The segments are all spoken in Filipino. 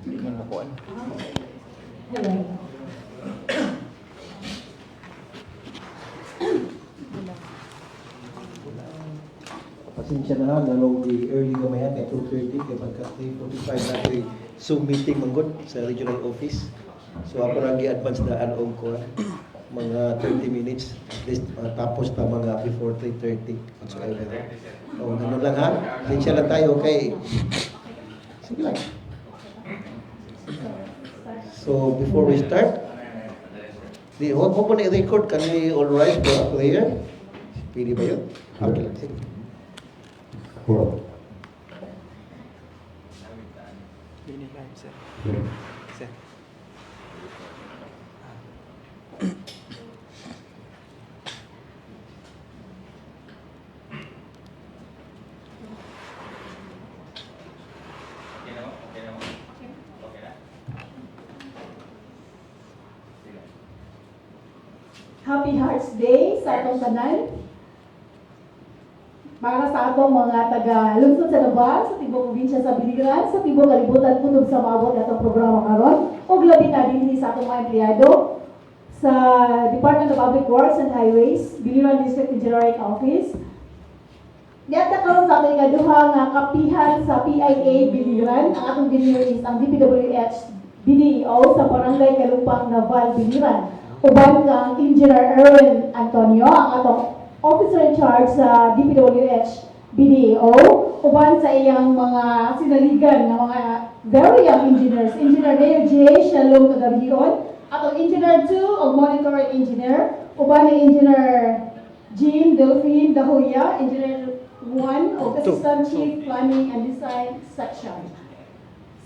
Hindi man makuha. Hello. Pasensya na ha, nalong di early mamaya kay 2:30 kay pagka 3:45 na ito Zoom meeting manggod sa regional office. So ako lang i-advance na anong ko mga 30 minutes at least tapos pa mga before 3:30 whatsoever. O ganun lang ha. Pasensya lang tayo kay sige lang. So before we start, huwag mo na i-record, can we all rise for a prayer? Pili ba yun? Okay lang, sige. Ini live, sir. Sir. Happy Hearts Day sa atong tanan. Para sa atong mga taga-lungsod sa Davao, sa tibok probinsya sa Biliran, sa tibok kalibutan kutob sa maabot atong programa karon, ug labi na dinhi sa atong mga empleyado sa Department of Public Works and Highways, Biliran District Engineering Office. Diata karon sa atong ikaduha nga kapihan sa PIA Biliran, ang atong engineer is ang DPWH BDO sa Barangay Kalupang, Naval, Biliran. Uban kang Engineer Erwin Antonio, ang atong officer in charge sa DPWH BDO, uban sa iyang mga sinaligan ng mga very young engineers. Engineer Leo J. Shalom Kagabion, atong Engineer 2 o Monitoring Engineer, uban ni Engineer Jean Delphine Dahuya, Engineer 1 o Assistant Chief Planning and Design Section.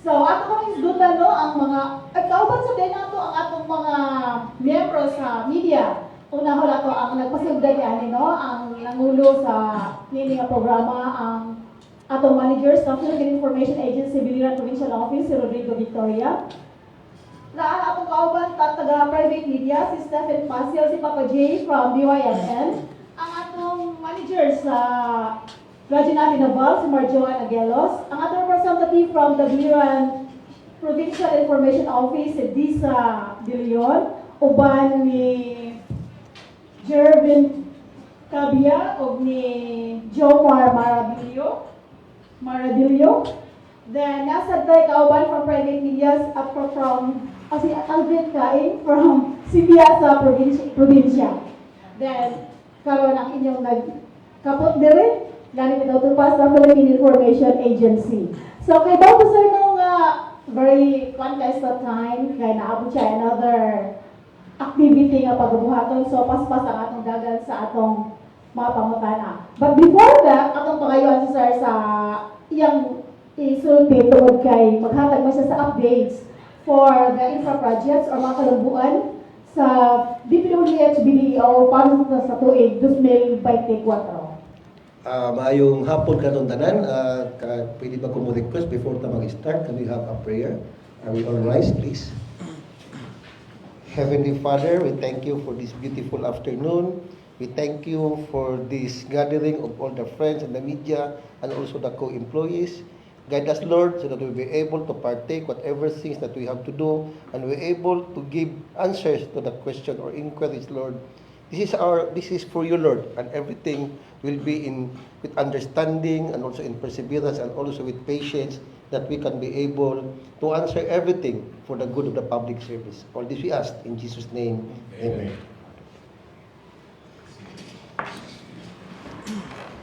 So, ato kami isdutan no, ang mga, at kauban sa din nato ang atong mga miyembro sa media. Una ko lang ang nagpasugday ani no, ang nangulo sa nini nga programa ang atong managers ng Philippine Information Agency Biliran Provincial Office si Rodrigo Victoria. Naan atong kauban taga private media si Stephen Pasil, si Papa J from DYMN. Ang atong managers sa Radyo natin Naval, si Marjoan Aguelos. Ang atong representative from the Biliran Provincial Information Office, si Disa De Leon. Uban ni Jervin Cabia o ni Jomar Maradillo. Then, nasa tayo kauban from private medias at from si Alvin Cain from Sibia sa probinsya. Then, karon ang inyong nagkapot dire, ganit ito tupas sa Philippine Information Agency. So, kay Bato sir nung very contest of time, kay naabot siya another activity nga pagbuhaton, so paspas ang atong dagan sa atong mga pangutana. But before that, atong pangayon si sir sa iyang isulti tungod kay maghatag mo siya sa updates for the infra projects or mga kalumbuan sa DPWH BDO para sa tuig 2024. Maayong hapon kanong tanan. Pwede ba ko mo request before ta mag-start? Can we have a prayer? Are we all rise, please? Heavenly Father, we thank you for this beautiful afternoon. We thank you for this gathering of all the friends and the media and also the co-employees. Guide us, Lord, so that we'll be able to partake whatever things that we have to do and we're able to give answers to the question or inquiries, Lord. This is for you, Lord, and everything will be with understanding and also in perseverance and also with patience that we can be able to answer everything for the good of the public service. All this we ask in Jesus' name. Amen.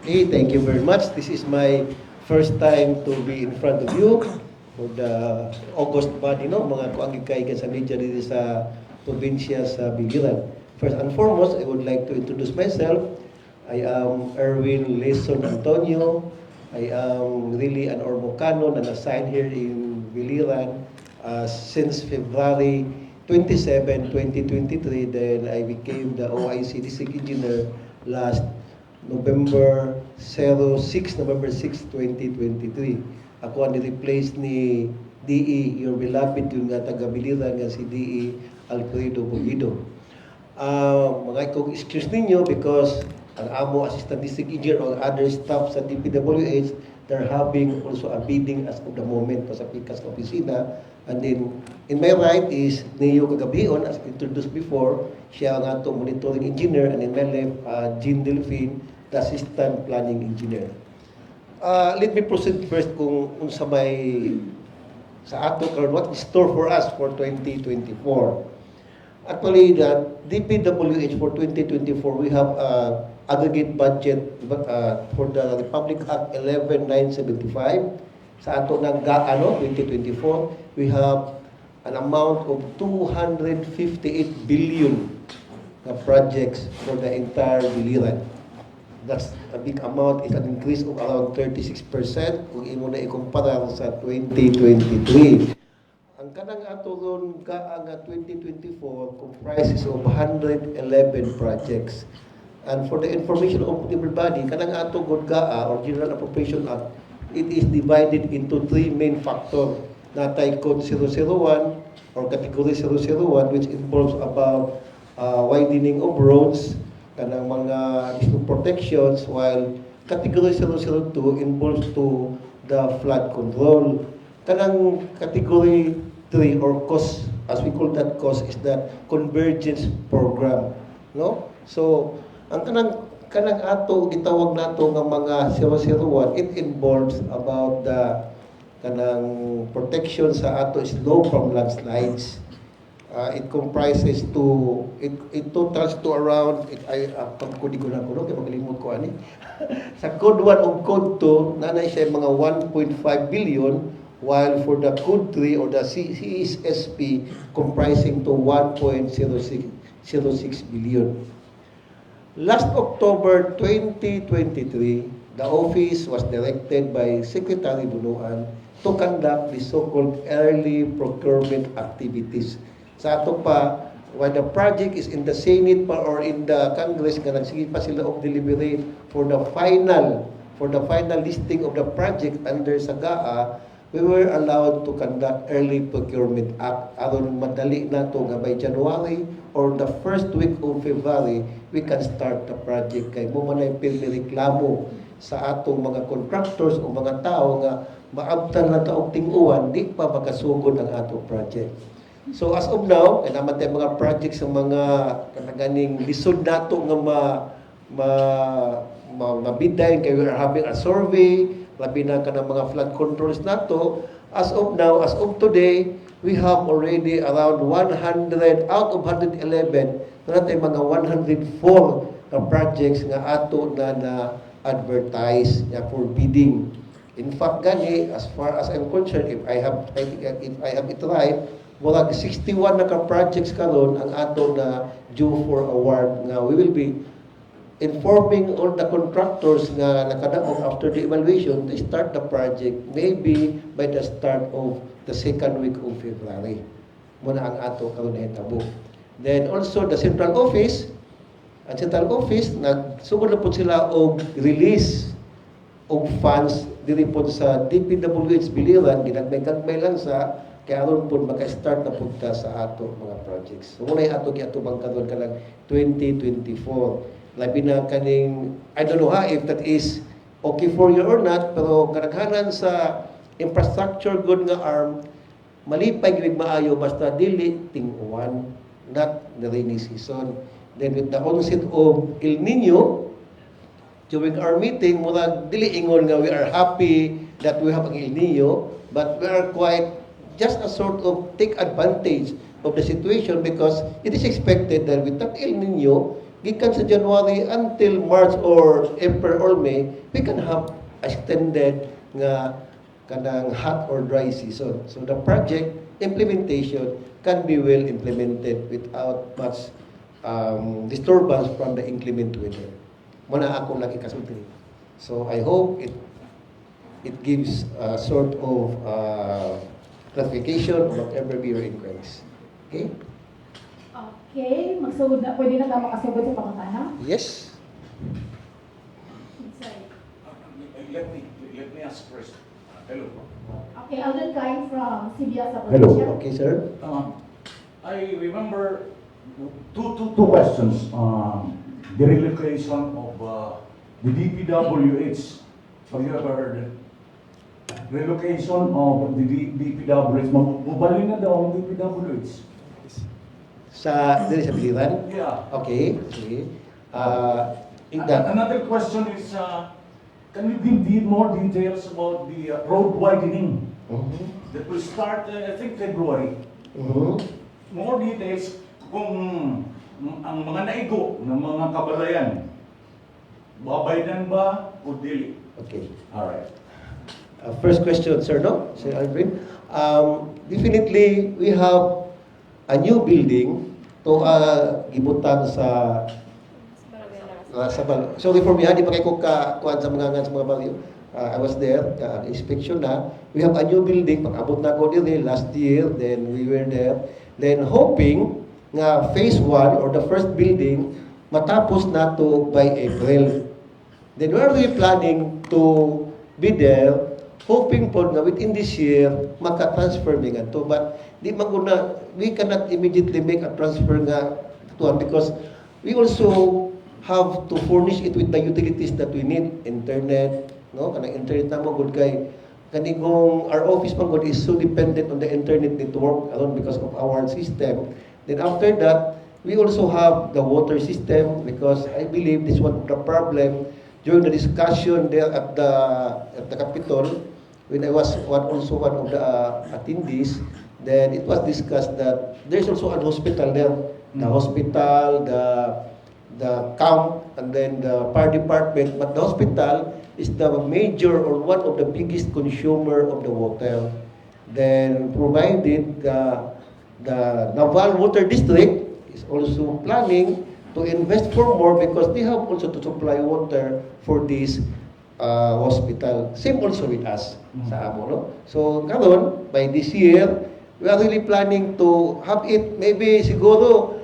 Okay, thank you very much. This is my first time to be in front of you for the August body, no? Mga kuangig kaigan sa media dito sa probinsya sa Biliran. First and foremost, I would like to introduce myself. I am Erwin Leson Antonio. I am really an Ormocano and assigned here in Biliran since February 27, 2023. Then I became the OIC District Engineer last November 6, 2023. Ako ang ni-replace ni DE, your beloved, yung nga taga-Biliran nga si DE Alfredo Pulido. Mga ikong excuse ninyo because ang amo assistant district engineer or other staff sa DPWH, they're having also a bidding as of the moment sa pikas na opisina And then, in my right is Neo Cagabion, as introduced before. Siya ang atong monitoring engineer. And in my left, Jean Delphine, the assistant planning engineer. Let me proceed first kung unsa may sa ato karon what is store for us for 2024. Actually, the DPWH for 2024, we have aggregate budget for the Republic Act 11975. Sa ato ng GAA 2024, we have an amount of 258 billion na projects for the entire biliran. That's a big amount. It's an increase of around 36% kung imo na ikumpara sa 2023. Ang kanang ato ron GAA nga 2024 comprises of 111 projects. And for the information of everybody, kanang ato god GAA or General Appropriation Act, it is divided into three main factors. Natay Code 001 or Category 001, which involves about widening of roads, kanang mga additional protections, while Category 002 involves to the flood control. Kanang Category 3 or cost, as we call that cost, is the convergence program. No? So, ang kanang ato, gitawag nato ng mga 001, it involves about the kanang protection sa ato slope from landslides. It comprises it totals to around, pagkudi ko na ko, kaya magalimot ko ani. Sa Code 1 o Code 2, nanay siya mga 1.5 billion, while for the Code 3 or the CSSP, comprising to 1.06 billion. Last October 2023, the office was directed by Secretary Bunuan to conduct the so-called early procurement activities. Sa ato pa, when the project is in the Senate pa or in the Congress, nga nagsige pa sila of deliberate for the final listing of the project under sa GAA, we were allowed to conduct early procurement act. Aron madali na to nga by January or the first week of February, we can start the project. Kay mo man ay reklamo sa atong mga contractors o mga tao nga maabtan na taong ting-uwan, di pa makasugod ang atong project. So as of now, naman tayo mga projects sa mga kanaganing lisod nato nga mabidayon kay we are having a survey, labi na ka ng mga flood controls nato. As of now, as of today, we have already around 100 out of 111, na tayo mga 104 na projects nga ato na advertise for bidding. In fact, gani, as far as I'm concerned, if I have it right, murag 61 na ka-projects karon ang ato na due for award nga we will be informing all the contractors nga nakadaog after the evaluation to start the project maybe by the start of the second week of February. Muna ang ato karon na hitabo. Then also the central office, nagsugod na po sila og release og funds diri po sa DPWH Biliran, ginagmay-gagmay lang sa kaya aron po maka-start na punta sa ato mga projects. So muna ato giatubang karon kanang 2024. Labi na kaning, I don't know if that is okay for you or not, pero kadaghanan sa infrastructure good nga arm, malipay gid maayo basta dili ting-uwan, not the rainy season. Then with the onset of El Nino, during our meeting, murag dili ingon nga we are happy that we have an El Nino, but we are quite just a sort of take advantage of the situation because it is expected that with that El Nino, gikan sa January until March or April or May, we can have extended nga kanang hot or dry season. So the project implementation can be well implemented without much disturbance from the inclement weather. Muna ako lagi kasulti. So I hope it gives a sort of clarification of whatever be your inquiries. Okay? Okay, magsugod na. Pwede na tayo makasugod sa pangutana? Yes. Let me ask first. Hello. Okay, Alden Kain from CBS sa Hello. probinsya. Okay, sir. I remember two questions. The relocation of the DPWH. Have you ever heard it? relocation of the DPWH, mabalin na daw ang DPWH. Dili sa Biliran? Yeah. Okay. Sige. Another question is, can you give more details about the road widening Mhm. that will start, I think, February? Mhm. More details kung ang mga naigo ng mga kabalayan, babaydan ba o dili? Okay. Alright. First question, sir, no? Sir Alvin. Definitely, we have a new building to gibutan sa sorry for me, di pa kayo kuhan sa mga bagyo. I was there, inspection na. We have a new building, pag-abot na ko dito last year, then we were there. Then hoping nga phase 1 or the first building matapos na to by April. Then we are really planning to be there, hoping po na within this year maka-transfer nga to. But di maguna, we cannot immediately make a transfer nga to because we also have to furnish it with the utilities that we need, internet, no? Kanang internet na mo good kay kanigong our office man good is so dependent on the internet network alone because of our system. Then after that, we also have the water system because I believe this one of the problem during the discussion there at the Capitol when I was one of the attendees. Then it was discussed that there's also a hospital there, the hospital, the camp, and then the fire department. But the hospital is the major or one of the biggest consumer of the water. Then provided the Naval Water District is also planning to invest for more because they have also to supply water for this hospital. Same also with us sa amo, no? So karon by this year, we are really planning to have it maybe siguro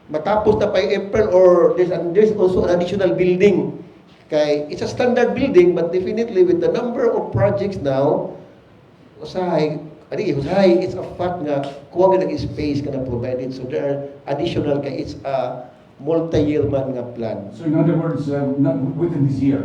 matapos na pa April or there's also an additional building. Kay it's a standard building but definitely with the number of projects now, usahay it's a fact nga kuha nga space ka na provided. So there are additional kay it's a multi-year man nga plan. So in other words, not within this year?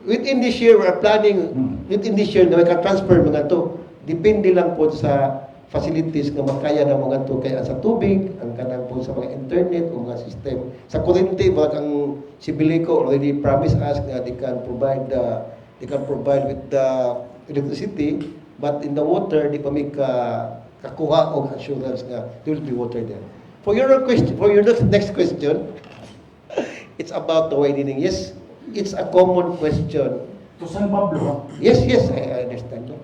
Within this year, we are planning, within this year, na may ka-transfer mga to. Depende lang po sa facilities nga makaya na mga to. Kaya sa tubig, ang kanang po sa mga internet o mga system. Sa kurente, baka ang Sibilico already promised us nga they can provide with the electricity. But in the water, di pa may kakuha o assurance nga there will be water there. For your next question, it's about the widening. Yes, it's a common question. To San Pablo? Yes, I understand. No?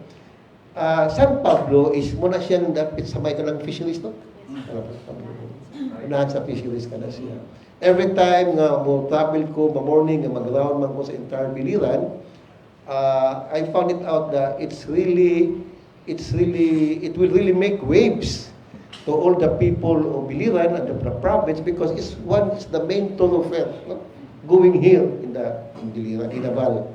San Pablo is muna siyang dapat sa may kanang fisheries, no? Unahan sa fisheries ka na siya. Every time nga mo travel ko, morning nga mag-round man ko sa entire Biliran, I found it out that it will really make waves to all the people of Biliran and the province because it's the main thoroughfare going here in Biliran, in Naval.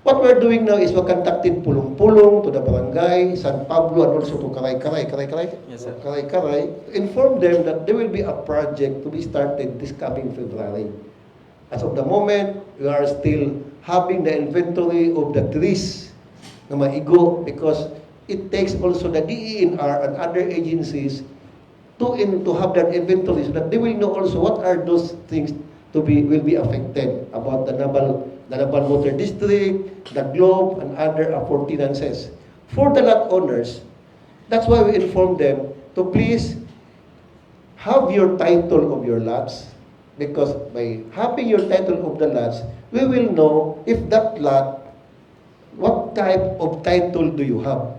What we're doing now is we're conducting pulong-pulong to the barangay, San Pablo, and also to Karay-Karay. Yes, sir. Karay-Karay, to inform them that there will be a project to be started this coming February. As of the moment, we are still having the inventory of the trees na maigo because it takes also the DENR and other agencies to have that inventory so that they will know also what are those things will be affected about the Naval Water District, the Globe, and other appurtenances. For the lot owners, that's why we inform them to please have your title of your lots because by having your title of the lots, we will know if that lot, what type of title do you have.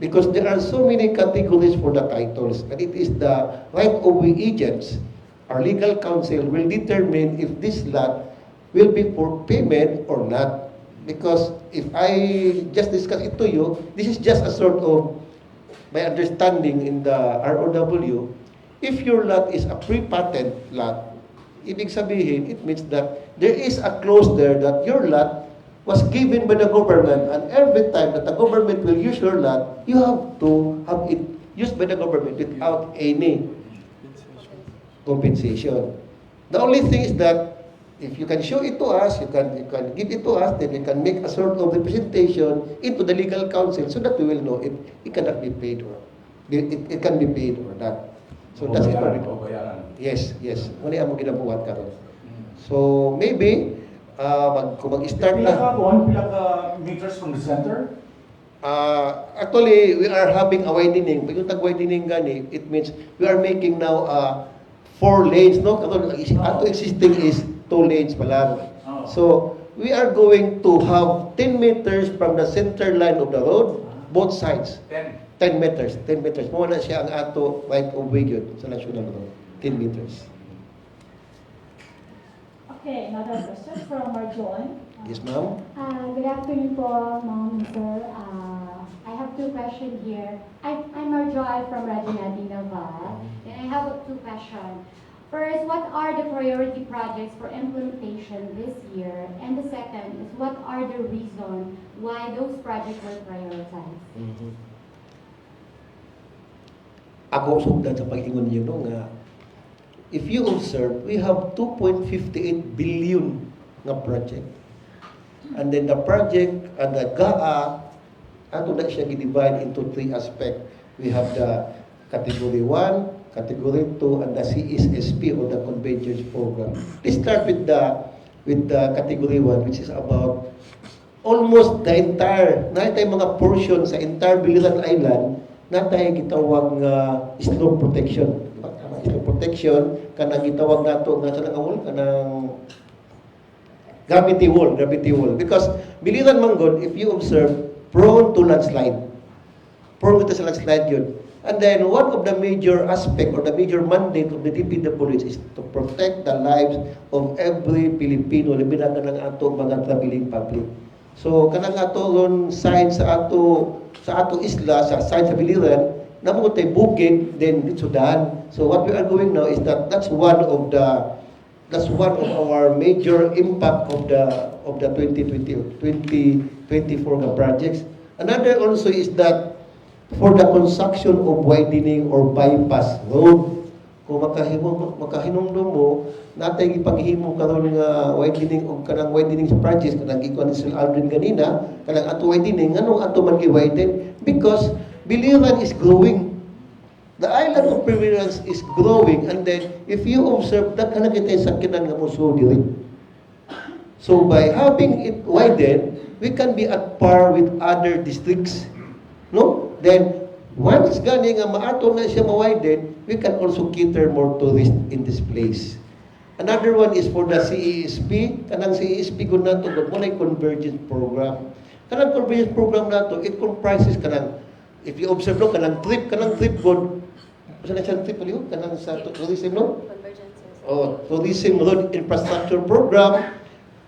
Because there are so many categories for the titles and it is the right of way agents. Our legal counsel will determine if this lot will be for payment or not. Because if I just discuss it to you, this is just a sort of my understanding in the ROW. If your lot is a pre-patent lot, ibig sabihin, it means that there is a clause there that your lot was given by the government and every time that the government will use your lot, you have to have it used by the government without any compensation. The only thing is that if you can show it to us, you can give it to us, then we can make a sort of representation into the legal counsel so that we will know if it cannot be paid or it can be paid or not. So that's it. Babayaran. Yes, yes. Muna ang ginabuhat karon. So maybe kung mag-start Pila na. ka meters from the center? Actually, we are having a widening. Pag yung tag-widening gani, it means we are making now 4 lanes, no? Karon ato existing is 2 lanes pa lang. Oh. So, we are going to have 10 meters from the center line of the road, both sides. 10 meters. 10 meters. Muna siya ang ato right of way yun sa national road. 10 meters. Okay, another question from Marjon. Yes, ma'am? Good afternoon po, Ma'am and Sir. I have 2 questions here. I'm Marjoy from Regina Naval, and I have 2 questions. First, what are the priority projects for implementation this year? And the second is, what are the reasons why those projects were prioritized? Ako sugdan sa pag-ingon niyo no nga if you observe, we have 2.58 billion nga project. And then the project and the GAA, ato na siya gi-divide into 3 aspects. We have the Category 1, Category 2, and the CSSP or the Conventions Program. Let's start with the Category 1, which is about almost the entire, natay mga portion sa entire Biliran Island, natay gitawag nga slope protection. Slope protection, kanang gitawag nato nga sa nangawol, kanang gravity wall. Because Biliran Manggod, if you observe, prone to landslide. Prone to landslide yun. And then, one of the major aspect or the major mandate of the DPWH is to protect the lives of every Filipino, labi na ng ato mga traveling public. So, kanang ato ron sign sa ato isla, sa sign sa Biliran, nabuot tay bukid, then dito daan. So, what we are doing now is that's one of our major impact of the 2024 projects. Another also is that for the construction of widening or bypass road. Kung makahinumdum mo, natay ipaghimo karon nga widening o kanang widening sa projects kanang gikuan ni Sir Aldrin ganina, kanang ato widening nganong ato man gi-widen because Biliran is growing. The island of Biliran is growing, and then if you observe that kanang kita sakinan nga muso diri. So by having it widened, we can be at par with other districts. No? Then, once gani nga maato na siya ma-widen, we can also cater more tourists in this place. Another one is for the CESP. Kanang CESP gud nato gud mo convergence program. Kanang convergence program nato, it comprises kanang if you observe no kanang trip gud. Sa na trip ulit kanang sa tourism no? Tourism road infrastructure program.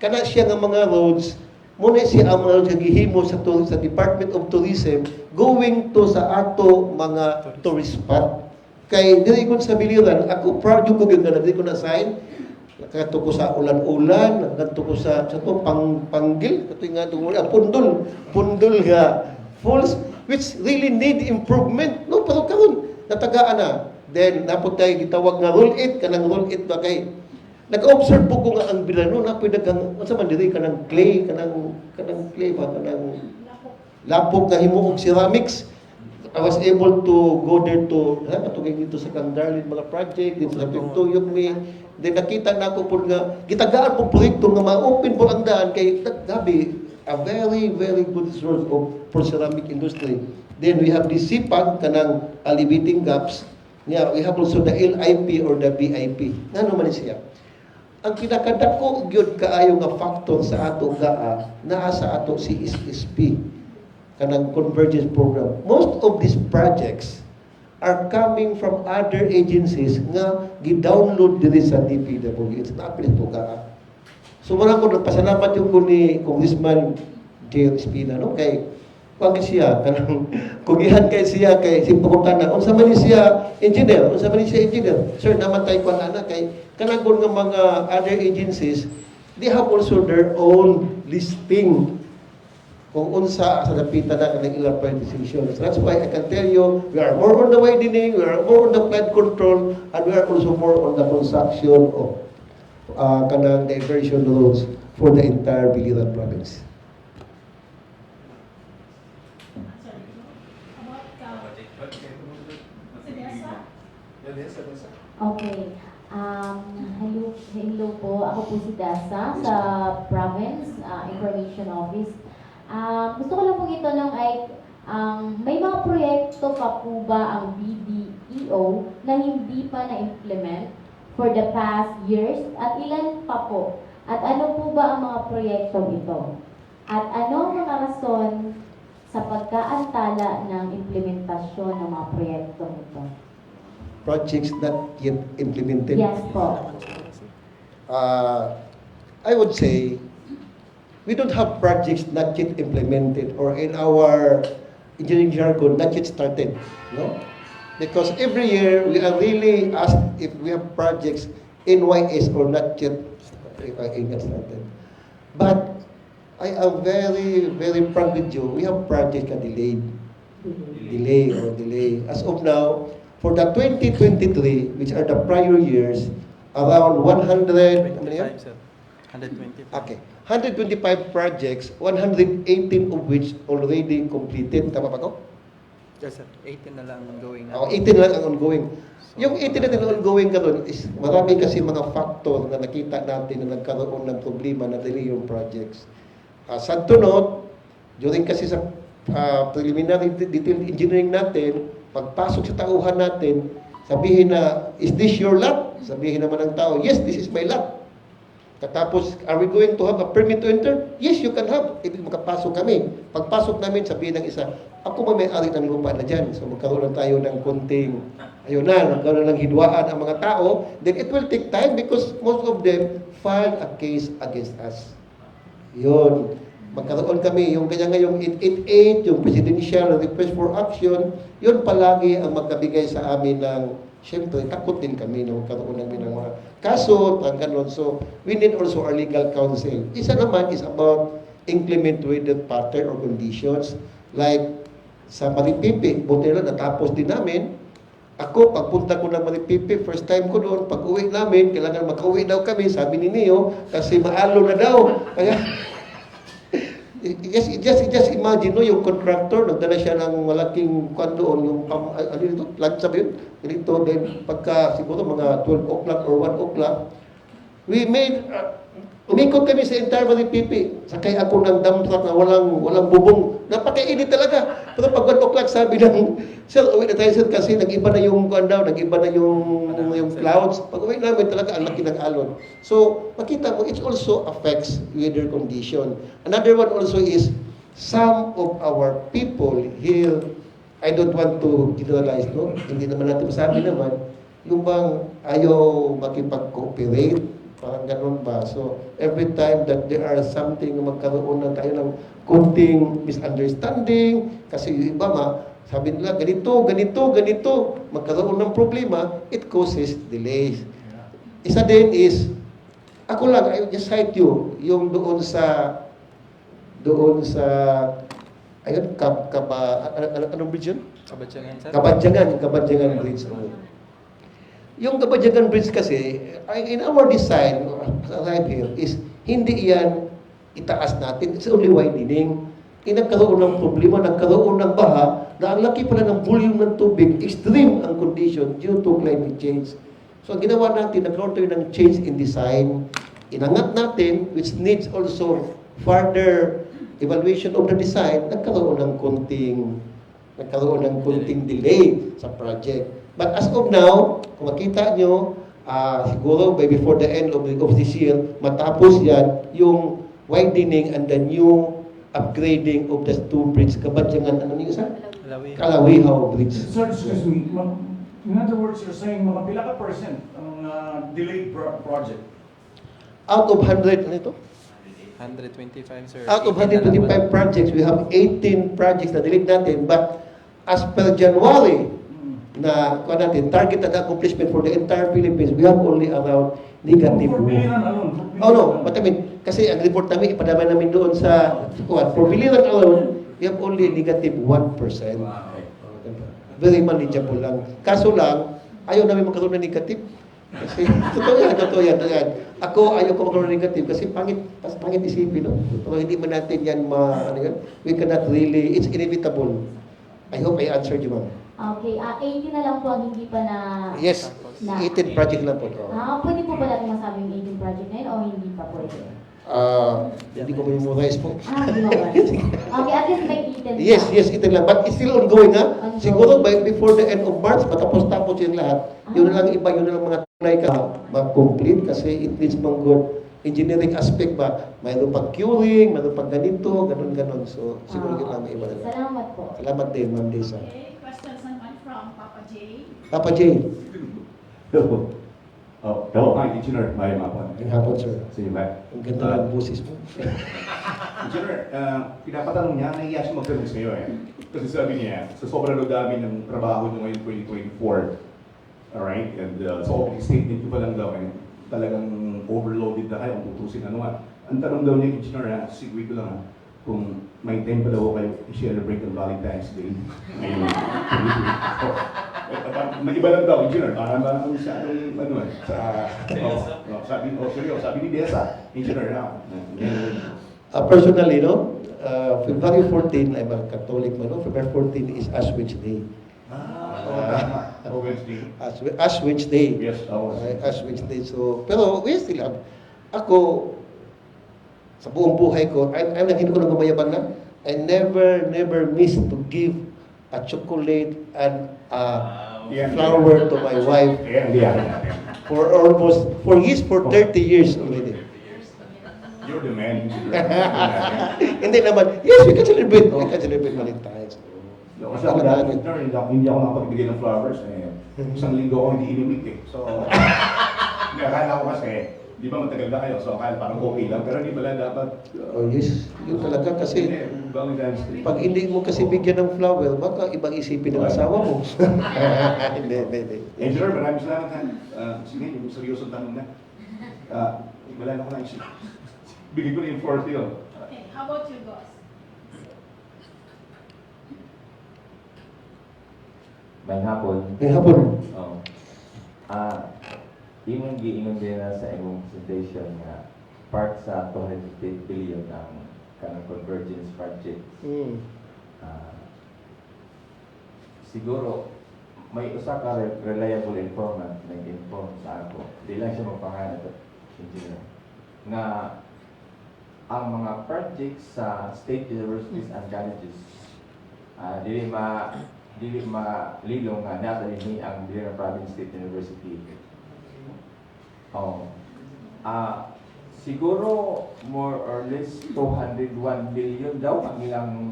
Kana siya nga mga roads muna siya ang mga gihimo sa Department of Tourism going to sa ato mga tourist spot. Kay diri ko sa Biliran, ako proud yung kung diri ko na sign. Kato ko sa ulan-ulan, kato ko sa panggil, kato nga pundol nga falls which really need improvement. No, pero karon natagaan na. Then napod tayo gitawag nga roll it kanang roll it ba kay nag-observe po ko nga ang Bilano na pwede kang unsa man diri kanang clay kanang clay ba kanang lapok nga himuog ceramics. I was able to go there to patugay dito sa Kandarlin mga project dito sa Pintuyog mi. Then nakita na ko po nga gitagaan po proyekto nga ma-open po ang daan kay gabi a very very good source for ceramic industry. Then we have the SIPAG kanang alleviating gaps. Yeah, we have also the LIP or the BIP. Ngano man siya? Ang kinakadako gyud kaayo nga factor sa ato GAA naa sa ato CSSP kanang convergence program. Most of these projects are coming from other agencies nga gi-download diri sa DPWH na apil to GAA. So muna ko nagpasalamat yung ko ni Congressman J.R. Espina no kay pag siya kanang kugihan kay siya kay simpukutana unsa man siya engineer sir namatay ko na kay kanang nga mga other agencies they have also their own listing kung unsa sa dapitan na kanang ilang decision. So that's why I can tell you we are more on the widening, we are more on the flood control, and we are also more on the construction kanang diversion roads for the entire Biliran province. Okay. Hello po. Ako po si Dasa sa Province Information Office. Gusto ko lang pong itanong ay, may mga proyekto pa po ba ang BDEO na hindi pa na-implement for the past years? At ilan pa po? At ano po ba ang mga proyektong ito? At ano ang mga rason sa pagkaantala ng implementasyon ng mga proyektong ito? Projects not yet implemented. Yes po. I would say we don't have projects not yet implemented or in our engineering jargon not yet started, no? Because every year we are really asked if we have projects NYS or not yet started. But I am very, very frank with you. We have projects that delayed. Delay. As of now, for the 2023, which are the prior years, around 100, how many? 25, sir. 125. Okay. 125 projects, 118 of which already completed. Tama ba ko? Yes, sir. 18 na lang going Oh, 18 lang ang ongoing. Yung 18 na ongoing karon is marami kasi mga factor na nakita natin na nagkaroon ng problema na delay yung projects. Sad to note, during kasi sa preliminary detailed engineering natin, pagpasok sa tauhan natin, sabihin na, is this your lot? Sabihin naman ng tao, yes, this is my lot. Katapos, are we going to have a permit to enter? Yes, you can have. Ibig makapasok kami. Pagpasok namin, sabihin ng isa, ako may-ari ng lupa na dyan. So magkaroon lang tayo ng konting, ayun na, magkaroon ng hidwaan ang mga tao. Then it will take time because most of them filed a case against us. Yun. Magkaroon kami, yung kanya ngayong 888, yung presidential request for action, yun palagi ang magkabigay sa amin ng, siyempre, takot din kami na magkaroon namin ng mga kaso, ganun. So, we need also our legal counsel. Isa naman is about inclement weather pattern or conditions, like sa Maripipi, buti na natapos din namin. Ako, pagpunta ko ng Maripipi, first time ko doon, pag uwi namin, kailangan makauwi daw kami, sabi ni Neo, kasi maalo na daw. Kaya, just imagine, no, yung contractor, nagdala siya ng malaking kwan doon, yung ano dito, plug sabi yun, dito, then pagka siguro mga 12 o'clock or 1 o'clock, we made, umikot kami sa entire Maripipi, sakay ako ng dump truck na walang bubong, napakainit talaga. Pero pag 1 o'clock, sabi ng, sir, uwi na tayo sir, kasi nag-iba na yung kwan daw, nag-iba na yung clouds. Pag uwi namin talaga, ang laki ng alon. So, makita mo, it also affects weather condition. Another one also is, some of our people here, I don't want to generalize, no? Hindi naman natin masabi naman, yung bang ayaw makipag-cooperate, parang ganun ba? So, every time that there are something na magkaroon na tayo ng kunting misunderstanding, kasi yung iba sabi nila, ganito, magkaroon ng problema, it causes delays. Isa din is, ako lang, I just cite you, yung doon sa, ayun, anong bridge yun? Kabadyangan, sir. Kabadyangan Bridge. Yung Kabadyangan Bridge kasi, in our design, right here, is hindi yan itaas natin. It's only widening. Nagkaroon ng problema, nagkaroon ng baha, na ang laki pala ng volume ng tubig, extreme ang condition due to climate change. So, ang ginawa natin, nagkaroon tayo ng change in design. Inangat natin, which needs also further evaluation of the design, nagkaroon ng konting delay sa project. But as of now, kung makita nyo, siguro by before the end of this year, matapos yan yung widening and the new upgrading of the two bridges. Kabadyangan, ano yung isa? Kalawihaw Bridge. Sir, excuse me. In other words, you're saying mga pila ka percent ang delayed project? Out of 100, ano ito? 125, sir. Out of 18 na lang 125 projects, we have 18 projects na delete natin. But as per January, na natin, targeted accomplishment for the entire Philippines, we have only around negative. For Biliran alone. Oh no, but I mean, kasi ang report namin, ipadama namin doon sa, for Biliran alone, we have only negative 1%. Very manageable lang. Kaso lang, ayaw namin magkaroon ng negative. Kasi, totoo yan. Ako, ayaw ko magkaroon negative kasi pangit isipin, no? Pero hindi man natin yan we cannot really, it's inevitable. I hope I answered you, ma'am. Okay, 80 na lang po ang hindi pa na... Yes, 18 project lang po. Pwede po ba natin masabing 18 project na yun o hindi pa pwede? Hindi ko memorize po. Hindi mo ba? Okay, at least may 18 Yes, ito lang. But it's still ongoing, ha? Ongoing. Siguro before the end of March, matapos-tapos yung lahat. Yun na lang iba, yun na lang mga tunay ka ma-complete kasi it needs mga good engineering aspect ba. Mayroon pang curing, mayroon pang ganito, ganun. So, siguro yun lang may iba na lang. Salamat po. Salamat din, Ma'am Desa. Okay, questions naman from Papa J. Papa J, Hello, hi, Engineer. May mapon. ang hapon, sir. See you back. Ang ganda ng boses mo. Engineer, pinapatanong niya, nahiya siya magtanong sa iyo eh. Kasi sabi niya, sa sobrang dami ng trabaho niyo ngayon 2024, alright, and sa opening statement ko pa lang daw, talagang overloaded na kayo, ang tutusin ano nga. Ang tanong daw niya, Engineer, sigwi ko lang kung may time pa daw kayo i-celebrate ang Valentine's Day ngayon. May iba lang daw, Engineer, para ba kung sa sabi ni Desa, Engineer, Personally, no? February 14, I'm a Catholic man, no? February 14 is Ash Wednesday. Wednesday. Ash Wednesday. Yes, Ash Wednesday. So, pero we still have. Ako, sa buong buhay ko, hindi ko na gumayabang na. I never miss to give a chocolate and a flower to my wife for 30 years already. You're the man. Hindi naman, yes, we can celebrate Valentine's. Kasi ako dahil hindi ako nakapagbigay ng flowers isang linggo ako hindi inumit eh. So, akala ko kasi, di ba matagal na kayo, so akala parang okay lang, pero hindi pala dapat. Oh yes, yun talaga kasi Valentine's Day. pag hindi mo kasi bigyan ng flower, baka ibang isipin ng asawa mo. Hindi. Engineer, maraming salamat ha. Sige, yung seryosong tanong na. Wala na ko na isip. Bigay ko na yung fourth yun. Okay, how about you, boss? May hapon. May hapon. Oh. Imong giingon din na sa imong presentation nga part sa 250 billion ang kanang convergence project. Siguro may usa ka reliable informant nag-inform sa ako. Di lang siya magpangalan ito, engineer. Nga ang mga projects sa state universities and colleges dili malilong nga nata ni ang Biliran Province State University. Siguro more or less 201 billion daw ang ilang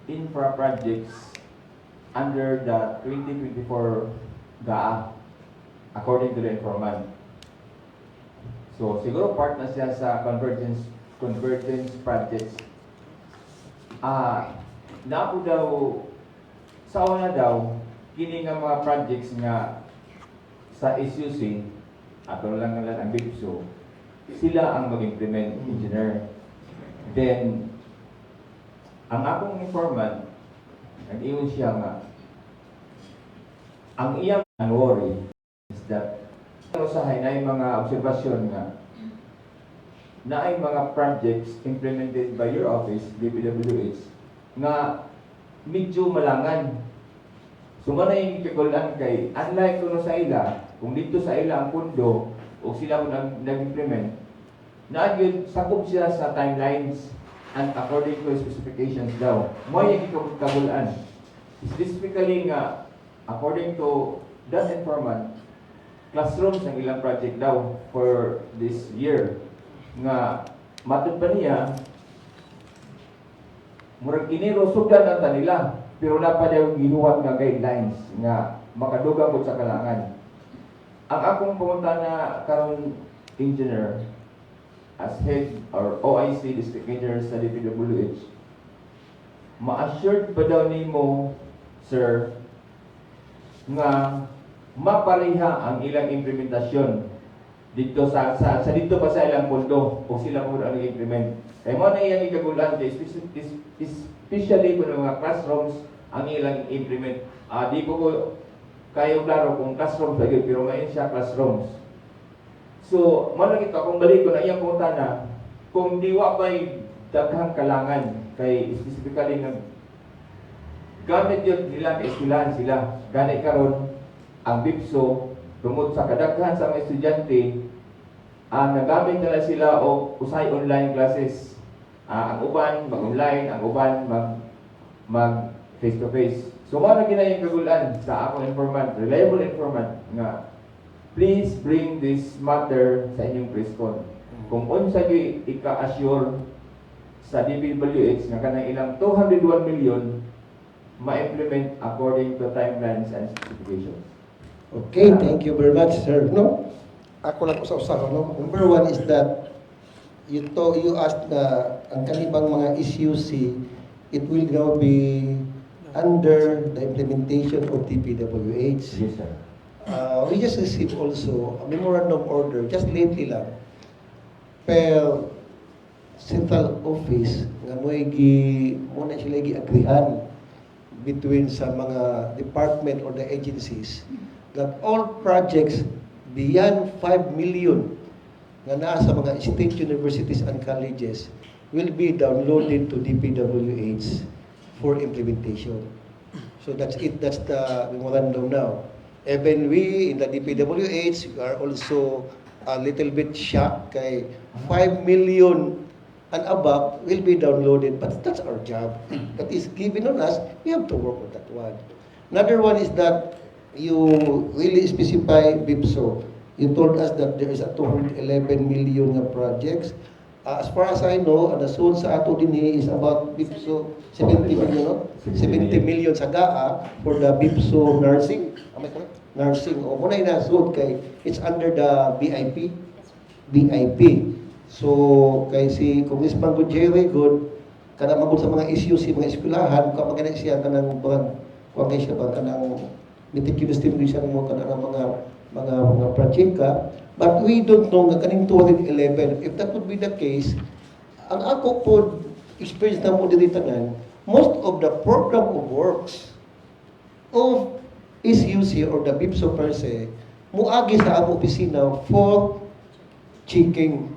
infra projects under the 2024 GAA according to the informant. So siguro part na siya sa convergence projects. Napo daw sa una daw kini nga mga projects nga sa SUC ato lang ang BIPSO sila ang mag-implement, engineer. Then ang akong informant nag-iwan siya nga ang iyang worry is that usahay na yung mga obserbasyon nga na ay mga projects implemented by your office, DPWH, nga medyo malangan. So man yung ikagulan kay, unlike kuno sa ila, kung dito sa ila ang pundo, o sila mo nag-implement, na-yun, sakop sila sa timelines and according to specifications daw. Mo yung ikagulan. Specifically nga, according to that informant, classrooms ang ilang project daw for this year. Nga matod pa niya murag iniro sugdan ang tanila pero wala pa daw ginuwat nga guidelines nga makadugang po sa kalangan. Ang akong pumunta na karon engineer as head or OIC district engineer sa DPWH, ma-assured pa daw nimo sir nga mapareha ang ilang implementasyon dito sa dito pa sa ilang pondo o sila mo ang implement. Kaya mo na iyang ikagulan especially kung mga classrooms ang ilang implement. Di ko kayo klaro kung classrooms lagi pero ngayon siya classrooms. So, manakita kung balik ko na iyang pangutana, kung diwa ba'y daghang kalangan kay specifically ng gamit yun nila na eskwelahan sila. Gani karon ang BIPSO tungod sa kadaghan sa mga estudyante, nagamit nila sila o usay online classes. Ang uban mag-online, ang uban mag face-to-face. So, mara ginayang kagulan sa akong informant, reliable informant, nga please bring this matter sa inyong press-con. Kung unsa gyud ika-assure sa DPWH nga kanang ilang 201 million ma-implement according to timelines and specifications. Okay, thank you very much, sir. No? Ako lang usa-usa, no? Number one is that you asked na ang kanibang mga SUC, it will now be under the implementation of DPWH. Yes, sir. We just received also a memorandum order, just lately lang, per central office, nga mo na sila gi-agrihan between sa mga department or the agencies that all projects beyond 5 million nga naa sa mga state universities and colleges will be downloaded to DPWH for implementation. So that's it. That's the memorandum now. Even we in the DPWH we are also a little bit shocked kay 5 million and above will be downloaded, but that's our job. That is given on us. We have to work on that one. Another one is that you really specify BIPSO. You told us that there is a 211 million na projects. As far as I know, ang nasold sa ato din is about BIPSO 70 million, no? 70 million sa GAA for the BIPSO nursing. Am I correct? Nursing. O muna yung nasold kay it's under the BIP. BIP. So, kay si Congressman Gutierrez, good, kada magod sa mga SUC, mga eskwelahan, kung magana siya kanang kung siya ba kanang meticulous stimulation mo kanang mga projeka, but we don't know nga kaning 211. If that would be the case, ang ako po experience na mo diri tanan, most of the program of works of SUC or the BIPSO per se, muagi sa among opisina for checking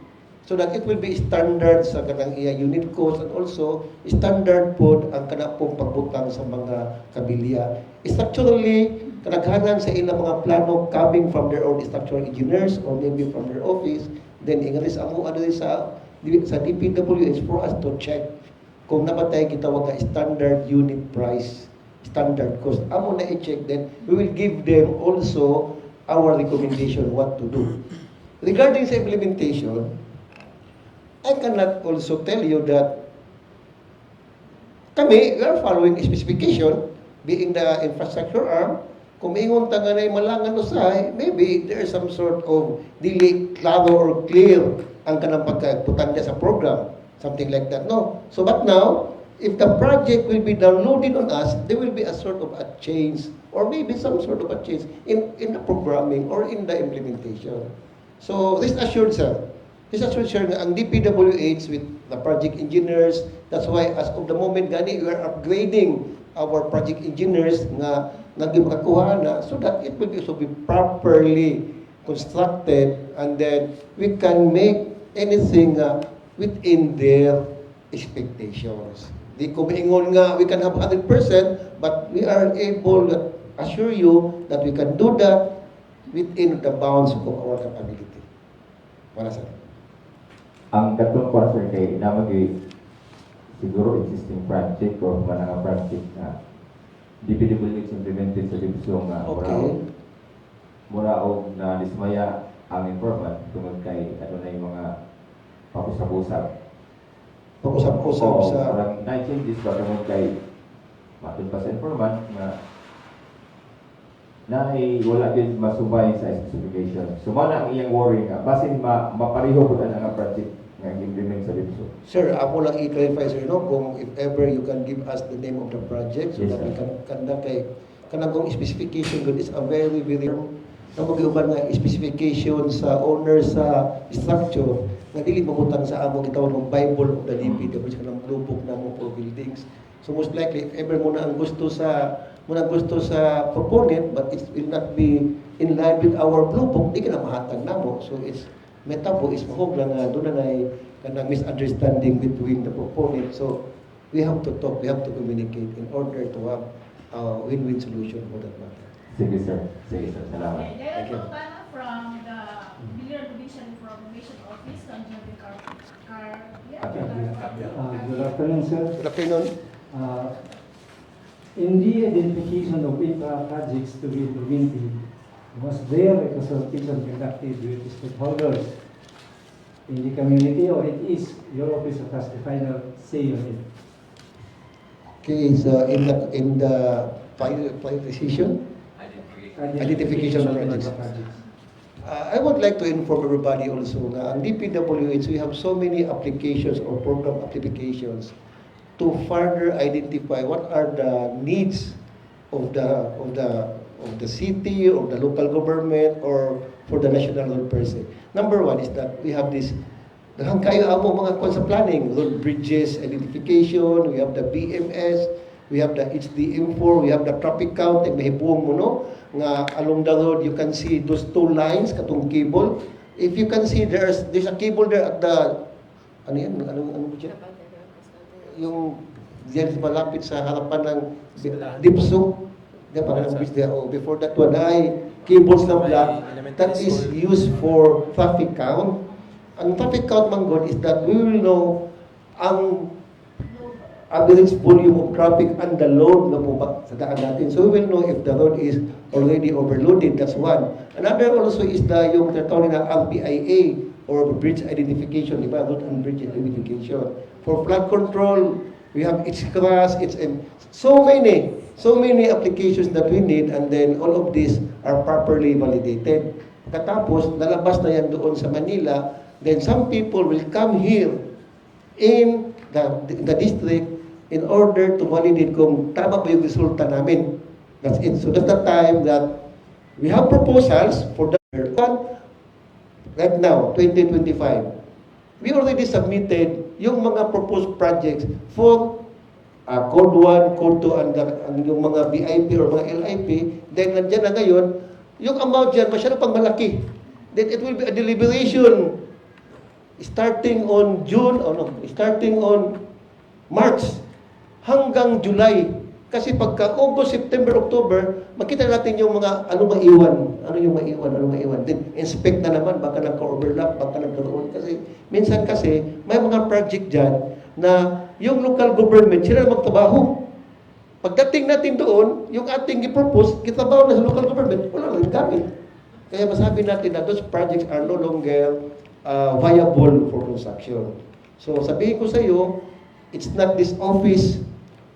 so that it will be standard sa kanang iya unit cost and also standard po ang kana pong pagbutang sa mga kabilya. Structurally, kanaghanan sa ilang mga plano coming from their own structural engineers or maybe from their office, then ingalis amo ano sa DPWH for us to check kung namatay gitawag ka standard unit price, standard cost. Amo na i-check, then we will give them also our recommendation what to do. Regarding sa implementation, I cannot also tell you that we are following a specification, being the infrastructure arm. Kung mayroon tanganay malangan usahay, maybe there is some sort of dili klaro or clear ang kanang pagkaputang niya sa program. Something like that, no? So, but now, if the project will be downloaded on us, there will be a sort of a change or maybe some sort of a change in the programming or in the implementation. So, rest assured, sir, nga ang DPWH with the project engineers, that's why as of the moment gani we are upgrading our project engineers nga nagimakakuha na so that it will also be properly constructed and then we can make anything within their expectations. Di ko maingon nga we can have 100%, but we are able to assure you that we can do that within the bounds of our capability. Wala sir. Ang katong ko sir kay namagi siguro existing project o mga project na DPWH implemented sa BIPSO nga muraog na dismaya ang informant tungod kay ano na yung mga pakusap-usap. Pag-usap-usap Oo, sa parang na-changes ba tungod kay matun pa sa informant na wala din masubay sa specification. So, mana ang iyang worry nga, basin mapariho po na nga project nga implement sa BIPSO. Sir, ako lang i-clarify sir, no? Kung if ever you can give us the name of the project so Yes, that we sir. can conduct kanang kung specification good is a very na mag-iuban nga specification sa owner sa structure nga dili mabutang sa among gitawag ng Bible of the DPWH kanang blue book na mo for buildings. So most likely if ever mo na ang gusto sa proponent but it will not be in line with our blue book, di ka na mahatag namo. So it's Metabo is mahog lang nga doon na kanang misunderstanding between the proponent. So we have to talk, we have to communicate in order to have a win-win solution for that matter. Sige sir. Sige sir. Salamat. Okay, Derek Thank you. Montana from the Biliran Provincial Information Office, Tanjung Good afternoon, sir. Good afternoon. In the identification of infra projects to be implemented, was there a consultation conducted with stakeholders in the community, or it is your office that has the final say on it? Okay, so in the prioritization, Identification of projects. I would like to inform everybody also na ang DPWH, we have so many applications or program applications to further identify what are the needs of the city, of the local government, or for the national road per se. Number one is that we have this daghang kayo amo mga kwan sa planning, road bridges identification, we have the BMS, we have the HDM4, we have the traffic count, and mahibuong mo no nga along the road you can see those two lines katong cable. If you can see there's a cable there at the ano yan, ano dyan? Yung diyan malapit sa harapan ng Dipso. Diyan parang bridge there. Oh, before that one ay cables na black that is used for traffic count. Ang traffic count man God is that we will know ang average volume of traffic and the load na po sa daan natin. So we will know if the road is already overloaded. That's one. Another also is yung tinatawag na RBIA or bridge identification, di ba? Road and bridge identification. For flood control, we have HCRAS, so many applications that we need, and then all of these are properly validated. Katapos, lalabas na yan doon sa Manila, then some people will come here in the district in order to validate kung tama ba yung resulta namin. That's it. So that's the time that we have proposals for the one right now, 2025. We already submitted yung mga proposed projects for Code 1, Code 2, and yung mga BIP or mga LIP. Then nandiyan na ngayon, yung amount dyan masyado pang malaki. Then it will be a deliberation starting on March hanggang July. Kasi pagka August, September, October, makita natin yung mga ano yung maiwan. Then inspect na naman, baka nagka-overlap, baka nagkaroon. Kasi may mga project dyan na yung local government, sila na magtrabaho. Pagdating natin doon, yung ating i-propose, kitrabaho na sa local government, wala lang gamit. Kaya masabi natin na those projects are no longer viable for construction. So sabihin ko sa iyo, it's not this office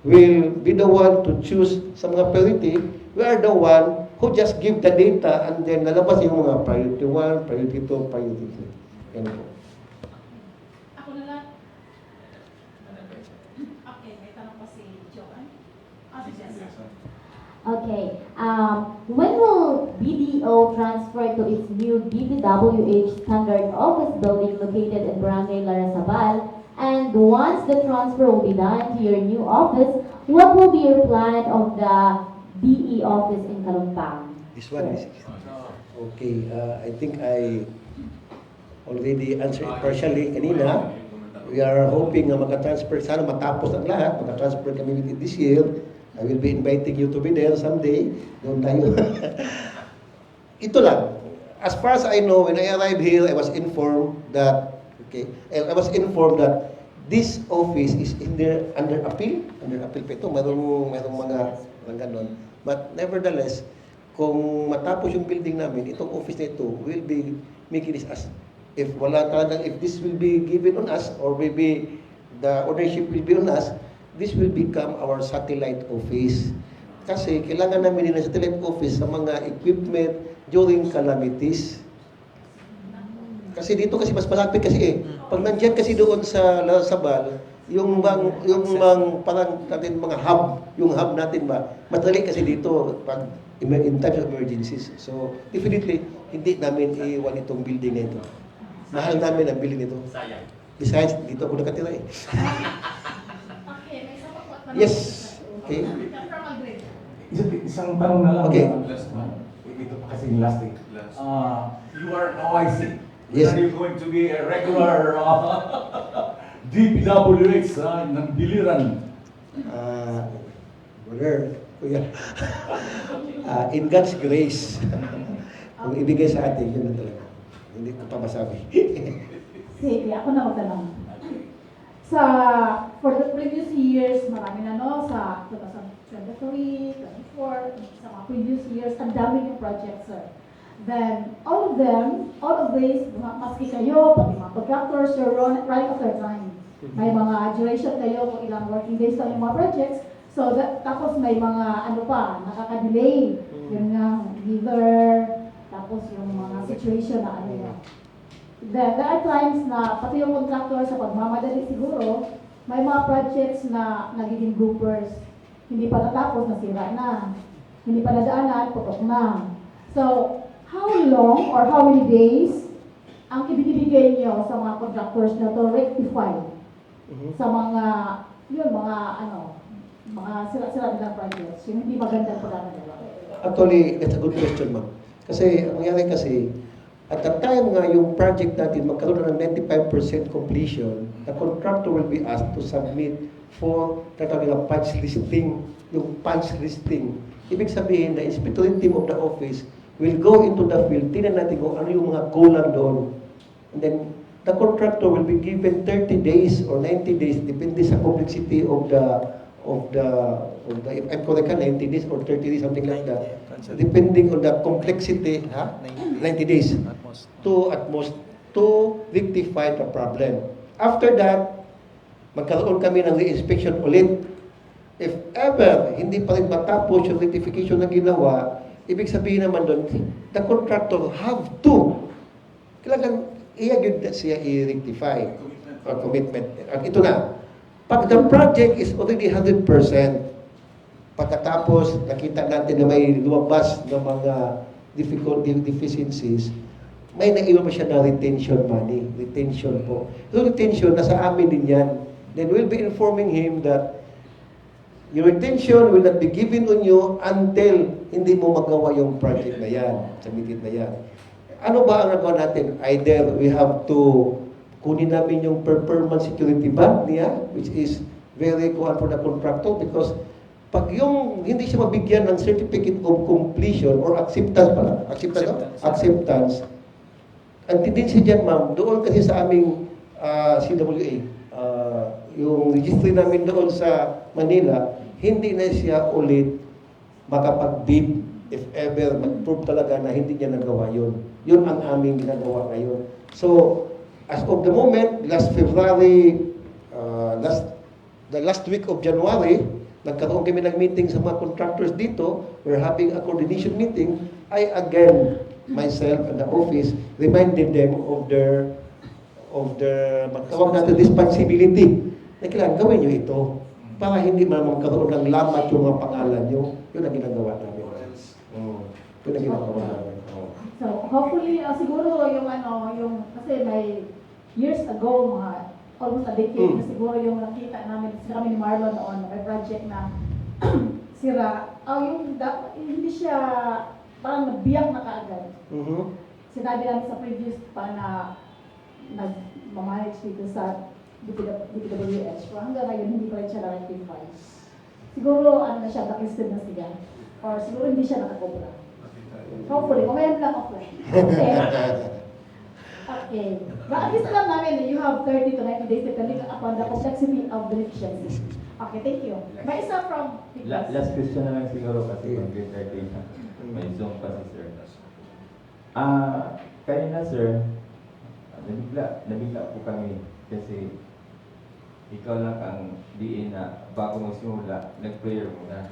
will be the one to choose sa mga priority. We are the one who just give the data and then lalabas yung mga priority 1, priority 2, priority 3. Yan po. Ako na lang. Okay, may tanong pa si Joan. Si Jessa. Okay. When will BDO transfer to its new DPWH standard office building located in Barangay Larasabal? And once the transfer will be done to your new office, what will be your plan of the DE office in Kalumpang? This one is okay. I think I already answered it partially kanina. We are hoping na makatransfer, sana matapos ang lahat, makatransfer kami within this year. I will be inviting you to be there someday. Doon tayo. Ito lang. As far as I know, when I arrived here, I was informed that this office is under appeal. Under appeal pa ito. Mayroong mga ganon. But nevertheless, kung matapos yung building namin, itong office na ito will be making this as if this will be given on us or maybe the ownership will be on us, this will become our satellite office. Kasi kailangan namin din ng satellite office sa mga equipment during calamities. Kasi dito kasi mas malapit kasi Pag nandiyan kasi doon sa Larasabal, yung parang natin mga hub, yung hub natin ba, madali kasi dito pag in times of emergencies. So, definitely, hindi namin iwan itong building na ito. Mahal namin ang building nito. Besides, dito ako nakatira eh. Okay, may isa pa po at Yes. Okay. From Madrid. Isang tanong na lang. Okay. Ito pa kasi yung last thing. You are OIC. Yes. Are you going to be a regular DPWH ng Biliran? Brother, kuya. In God's grace, kung ibigay sa atin, yun na talaga. Hindi ko pa masabi. Sige, ako na magtanong. For the previous years, marami na no, sa 2023, 24, sa mga previous years, ang dami yung projects, sir. Then, all of these, maski kayo, pati mga contractors, you're running off their time. May mga duration kayo kung ilang working days sa yung mga projects. So, tapos may mga ano pa, nakaka-delay. Yung nga, weather, tapos yung mga situation na ano yun. Then, there are times na pati yung contractor sa pagmamadali siguro, may mga projects na nagiging bloopers. Hindi pa natapos, nasira na. Hindi pa nadaanan, putok na. So, how long or how many days ang ibibigay niyo sa mga contractors na to rectify sa mga, yun, mga sira-sira nilang projects, yung hindi magandang programa nila? Actually, that's a good question, ma'am. Kasi, ang nangyari kasi, at the time nga yung project natin magkaroon na ng 95% completion, the contractor will be asked to submit for tatawag na punch listing, yung punch listing. Ibig sabihin na inspectoring team of the office will go into the field, tingnan natin kung ano yung mga kulang doon. And then, the contractor will be given 30 days or 90 days, depende sa complexity of the if I'm correct, 90 days or 30 days, something like that. Depending on the complexity, 90 days at most to rectify the problem. After that, magkaroon kami ng re-inspection ulit. If ever hindi pa rin matapos yung rectification na ginawa, ibig sabihin naman doon, the contractor have to kailangan i-agad siya i-rectify or commitment. At ito na, pag the project is already 100%, pagkatapos nakita natin na may lumabas ng mga deficiencies, may naiwan pa siya na retention money. Retention po. Yung retention, nasa amin din yan. Then we'll be informing him that your retention will not be given on you until hindi mo magawa yung project na yan, submitted na yan. Ano ba ang nagawa natin? Either we have to kunin namin yung performance security bond niya, which is very kuhan for the contractor because pag yung hindi siya mabigyan ng certificate of completion or acceptance pala, acceptance, ang tendency dyan, ma'am, doon kasi sa aming CWA, yung registry namin doon sa Manila, hindi na siya ulit makapag-bid if ever mag-prove talaga na hindi niya nagawa yun. Yun ang aming ginagawa ngayon. So, as of the moment, last February, the last week of January, nagkaroon kami ng meeting sa mga contractors dito. We're having a coordination meeting. I again, myself and the office, reminded them of their magtawag natin responsibility. Na kailangan gawin nyo ito para hindi magkaroon ng lamat yung mga pangalan nyo. Yun ang ginagawa namin. Yun ang ginagawa namin. So, hopefully, siguro yung, kasi may years ago, almost a decade na siguro yung nakita namin, kami ni Marlon noon, may project na sira. Hindi siya, parang nagbiyak na kaagad. Sinabi namin sa previous pa na nag-manage dito sa DPWH. Pero hanggang ngayon, hindi pa rin siya na-rectify. Siguro, na siya, blacklisted na siya. Or siguro hindi siya nakakobra. Hopefully, kumayan lang offline. Okay. But at least alam namin, you have 30 to 90 days depending upon the complexity of the deficiency. Okay, thank you. May isa from... Last question na lang siguro kasi mag-30 na. May Zoom pa si sir. Kanina sir, nabigla po kami kasi ikaw lang ang diin na bago magsimula, nag-prayer muna.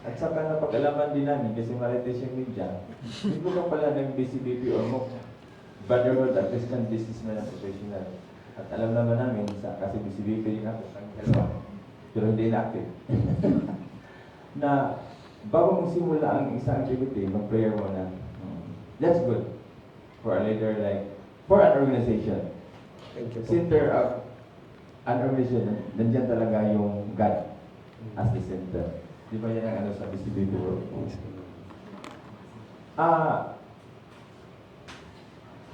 At saka napag-alaman din namin kasi marites yung media. Hindi ko pa pala ng-BCBP or mo Brotherhood at Christian Businessman and Professional. At alam naman namin kasi BCBP din ako sa dalawa. Pero hindi inactive. Na bago magsimula ang isang activity, mag-prayer muna. That's good for a leader for an organization. Thank you po. Center of an organization, nandiyan talaga yung God as the center. Di ba yan ang sa BCBP world?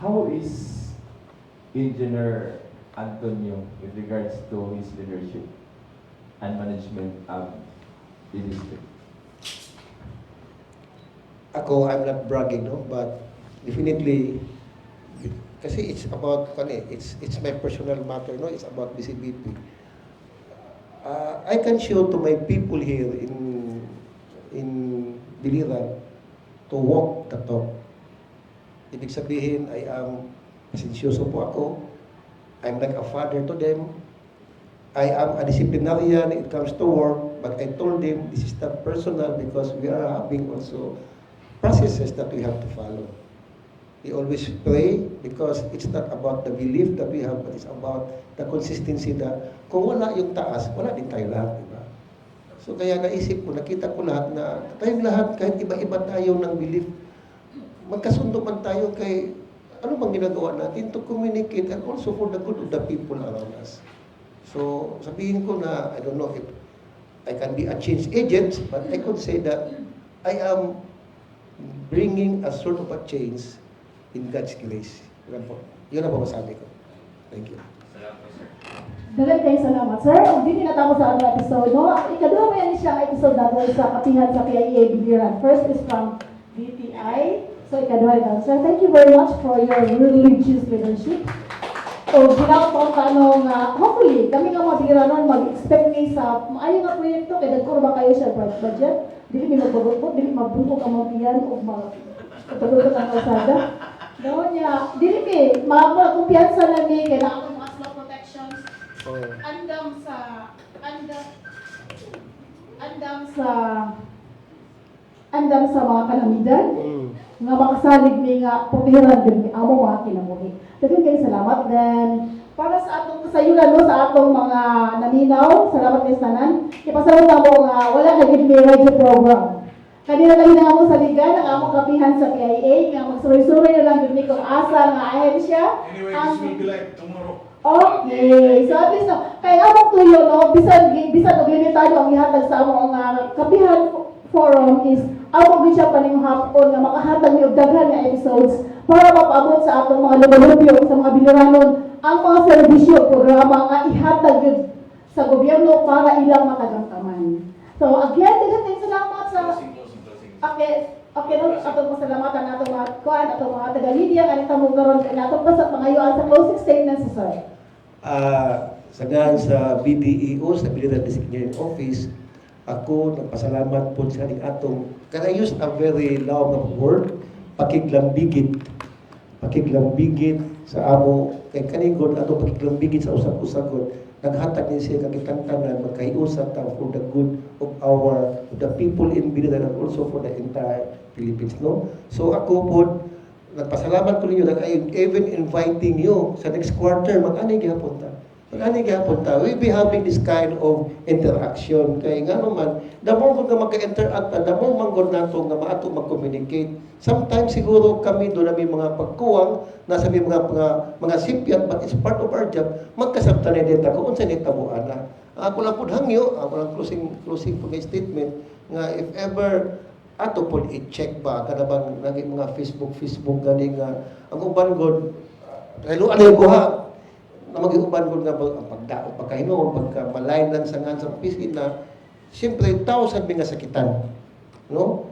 how is Engineer Antonio with regards to his leadership and management of the district? Ako, I'm not bragging, no, but definitely, kasi it's about, it's my personal matter, no, it's about BCBP. I can show to my people here in Biliran to walk the talk. Ibig sabihin, I am pasensyoso po ako. I'm like a father to them. I am a disciplinarian when it comes to work, but I told them this is not personal because we are having also processes that we have to follow. We always pray because it's not about the belief that we have, but it's about the consistency that kung wala yung taas, wala din tayo lahat, diba? So kaya naisip ko, nakita ko lahat na tayong lahat, kahit iba-iba tayo ng belief, magkasundo man tayo kay ano bang ginagawa natin to communicate and also for the good of the people around us. So sabihin ko na, I don't know if I can be a change agent, but I could say that I am bringing a sort of a change in God's grace. Yun ang masasabi ko. Thank you. Dalang kayo salamat, sir. Kung di natapos sa ating episode, no? Ikaduha mo yan siya episode natin sa kapihan sa PIA Biliran. First is from DTI. So, ikaduha lang, sir. Thank you very much for your religious leadership. So, ginagawa ko tanong, hopefully, kami nga mga Biliranon mag-expect ni sa maayo nga proyekto, kaya nagkuro ba kayo sa budget? Dili may magbubukot, dili magbukot ang mga piyan o magpatulog ang kalsada. Doon niya, dili may, mga kumpiyansa na ni, kailangan Ang mga slow protections, Oh. andam sa mga kalamidad. Mm. Nga makasalig ni nga putiran din ni amo mga kinabuhi. Daghang kayo salamat. Then para sa atong kasayuran no sa atong mga naminaw, salamat kay tanan. Ipasalamat mo nga wala na gid may radio program. Kanina na mo sa liga ng among kapihan sa PIA nga magsuroy-suroy na lang gid ni kung asa nga ahensya. Anyway, this will be like tomorrow. Okay, so at least no, kaya among tuyo no, bisan og limitado ang ihatag sa among kapihan forum is among gid siya paning hapon nga makahatag ni og daghan nga episodes para mapaabot sa atong mga lubalubyo sa mga Biliranon ang mga serbisyo programa nga ihatag gyud sa gobyerno para ilang matagamtaman. So again, daghang salamat sa Okay, no, atong pasalamatan natong mga kuan atong mga taga-media nga nitamo karon kay natong sa pangayuan sa closing statement sir. Sa BDEO, sa Biliran District Engineering Office, ako nagpasalamat po sa ating atong, can I use a very loud word? Pakiglambigit sa amo, kay kaningod, ato pakiglambigit sa usap-usapon, naghatag din siya kakitang tanan, magkahiusap ta for the good of the people in Biliran and also for the entire Philippines, no? So ako po, nagpasalamat ko ninyo na even inviting you sa next quarter, mag-ani gihapon ta. We'll be having this kind of interaction. Kaya nga naman, the more kung magka-interact, the more manggod nato nga maato mag-communicate. Sometimes siguro kami doon na may mga pagkuwang, nasa may mga sipyat, but it's part of our job, magkasabta na dito kung unsa ni tabuan na. Ako lang po hangyo, ako lang closing po kay statement, nga if ever ato po i-check ba kada bang naging mga Facebook gani nga ang uban god reluan yung guha na mag-iuban god nga ang pagdaot pagkahinon pagka malain lang sa ngan sa opisina siyempre tao sa mga sakitan no